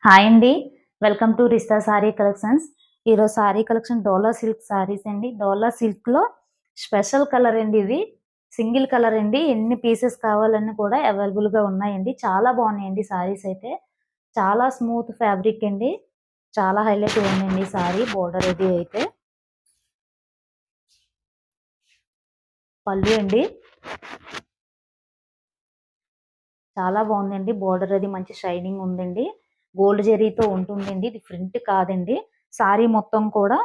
Hi అండి. Welcome to Rista sari collections. ఈరోజు sari collection Dola silk saris అండి. డోలా సిల్క్‌లో స్పెషల్ కలర్ అండి ఇది. సింగిల్ కలర్ అండి. ఎన్ని పీసెస్ కావాలన్నా కూడా అవైలబుల్‌గా ఉన్నాయండి. చాలా బాగున్నాయండి సారీస్ అయితే. చాలా స్మూత్ ఫ్యాబ్రిక్ అండి. చాలా హైలైట్ ఉందండి సారీ బోర్డర్ ఇది అయితే. పళ్ళు అండి. చాలా బాగుందండి. బోర్డర్ అది మంచి షైనింగ్ ఉందండి. గోల్డ్ జరీతో ఉంటుందండి. ఇది ప్రింట్ కాదండి. సారీ మొత్తం కూడా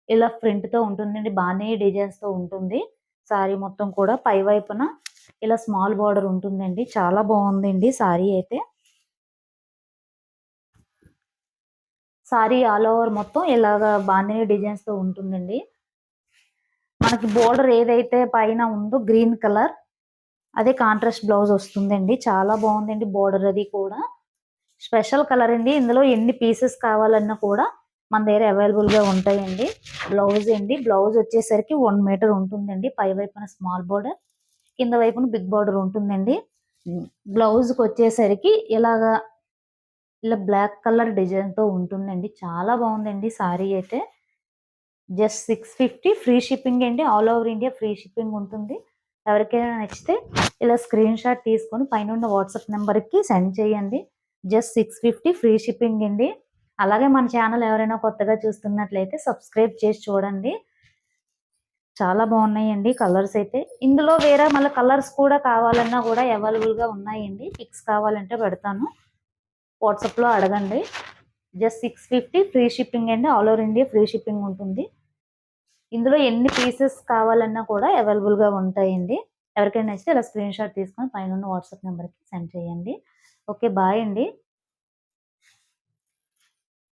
ఇలా ప్రింట్‌తో ఉంటుందండి. బానే డిజైన్స్‌తో ఉంటుంది. సారీ మొత్తం కూడా పై వైపున ఇలా స్మాల్ బోర్డర్ ఉంటుందండి. చాలా బాగుందండి సారీ అయితే. సారీ ఆల్ ఓవర్ మొత్తం ఇలాగా బాందిని డిజైన్స్‌తో ఉంటుందండి. మనకి బోర్డర్ ఏదైతే పైన ఉందో గ్రీన్ కలర్ అదే కాంట్రాస్ట్ బ్లౌజ్ వస్తుందండి. చాలా బాగుందండి బోర్డర్ అది కూడా. స్పెషల్ కలర్ అండి. ఇందులో ఎన్ని పీసెస్ కావాలన్నా కూడా మన దగ్గర అవైలబుల్‌గా ఉంటాయండి. బ్లౌజ్ అండి. బ్లౌజ్ వచ్చేసరికి 1 మీటర్ ఉంటుందండి. పై వైపున స్మాల్ బోర్డర్, కింద వైపున బిగ్ బోర్డర్ ఉంటుందండి. బ్లౌజ్‌కొచ్చేసరికి ఇలా బ్లాక్ కలర్ డిజైన్‌తో ఉంటుందండి. చాలా బాగుందండి సారీ అయితే. జస్ట్ 650 ఫ్రీ షిప్పింగ్ అండి. All over India free shipping ఉంటుంది. ఎవరికైనా నచ్చితే ఇలా స్క్రీన్ షాట్ తీసుకొని పైనున్న వాట్సాప్ నంబర్‌కి సెండ్ చేయండి. జస్ట్ 650 ఫ్రీ షిప్పింగ్ అండి. అలాగే మన ఛానల్ ఎవరైనా కొత్తగా చూస్తున్నట్లయితే సబ్స్క్రైబ్ చేసి చూడండి. చాలా బాగున్నాయండి కలర్స్ అయితే. ఇందులో వేరే మళ్ళీ కలర్స్ కూడా కావాలన్నా కూడా అవైలబుల్‌గా ఉన్నాయండి. పిక్స్ కావాలంటే పెడతాను. వాట్సాప్‌లో అడగండి. జస్ట్ 650 ఫ్రీ షిప్పింగ్ అండి. All over India free shipping ఉంటుంది. ఇందులో ఎన్ని పీసెస్ కావాలన్నా కూడా అవైలబుల్‌గా ఉంటాయండి. ఎవరికైనా నచ్చితే ఇలా స్క్రీన్ షాట్ తీసుకొని పైనున్న వాట్సాప్ నంబర్‌కి సెండ్ చేయండి. ఓకే. బాయ్ అండి.